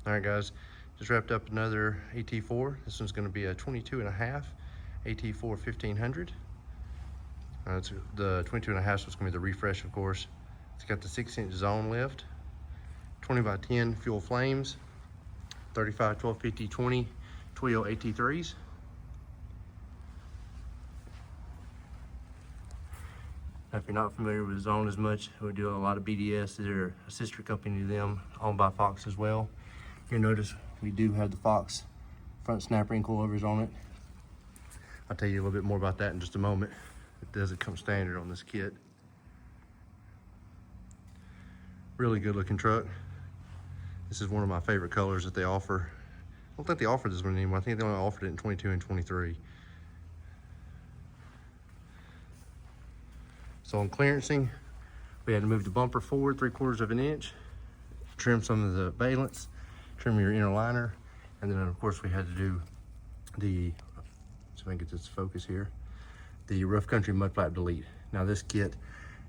All right, guys, just wrapped up another AT4. This one's going to be a 22.5 AT4 1500. It's the 22.5, so it's going to be the refresh, of course. It's got the 6-inch zone lift, 20x10 fuel flames, 35, 12, 50, 20 Twilio AT3s. Now, if you're not familiar with Zone as much, we do a lot of BDS. They're a sister company to them, owned by Fox as well. You'll notice we do have the Fox front snap ring coilovers on it. I'll tell you a little bit more about that in just a moment. It doesn't come standard on this kit. Really good looking truck. This is one of my favorite colors that they offer. I don't think they offer this one anymore. I think they only offered it in 22 and 23. So on clearancing, we had to move the bumper forward 3/4 of an inch, trim some of the valence, trim your inner liner, and then of course we had to do the, so I can get this focus here, the rough country mud flap delete. Now this kit,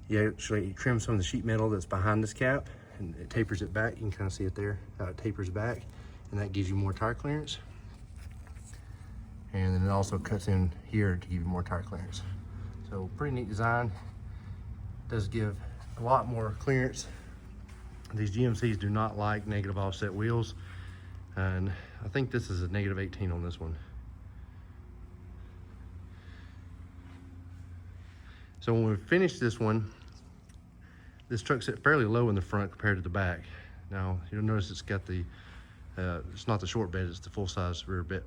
you actually trim some of the sheet metal that's behind this cap, and it tapers it back. You can kind of see it there, how it tapers back, and that gives you more tire clearance. And then it also cuts in here to give you more tire clearance. So pretty neat design. Does give a lot more clearance. These GMCs do not like negative offset wheels, and I think this is a -18 on this one. So when we finish this one, this truck's set fairly low in the front compared to the back. Now you'll notice it's got the it's not the short bed, it's the full-size rear bed.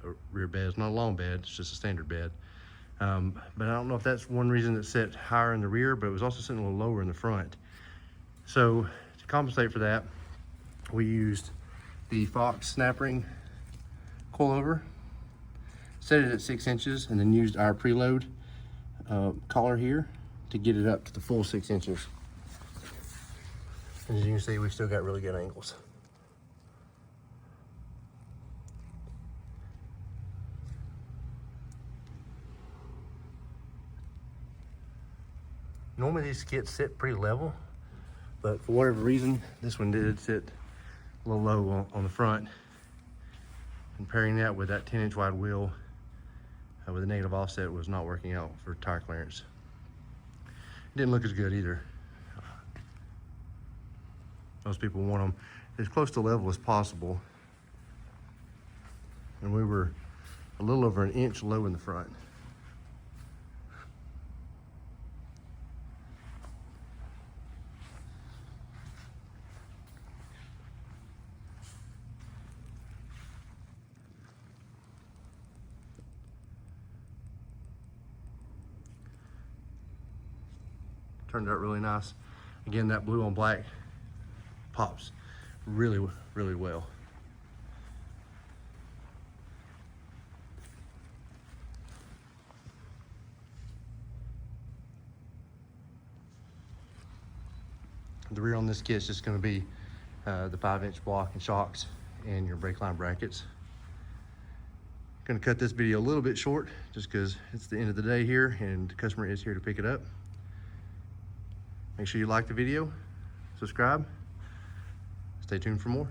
It's not a long bed, it's just a standard bed. But I don't know if that's one reason it's set higher in the rear, but it was also sitting a little lower in the front. So to compensate for that, we used the Fox snap ring coilover, set it at 6 inches, and then used our preload collar here to get it up to the full 6 inches. As you can see, we've still got really good angles. Normally these kits sit pretty level, but for whatever reason, this one did sit a little low on the front. And pairing that with that 10-inch wide wheel with a negative offset was not working out for tire clearance. It didn't look as good either. Most people want them as close to level as possible. And we were a little over an inch low in the front. Turned out really nice. Again, that blue on black pops really, really well. The rear on this kit is just going to be the 5-inch block and shocks and your brake line brackets. Going to cut this video a little bit short just because it's the end of the day here and the customer is here to pick it up. Make sure you like the video, subscribe, stay tuned for more.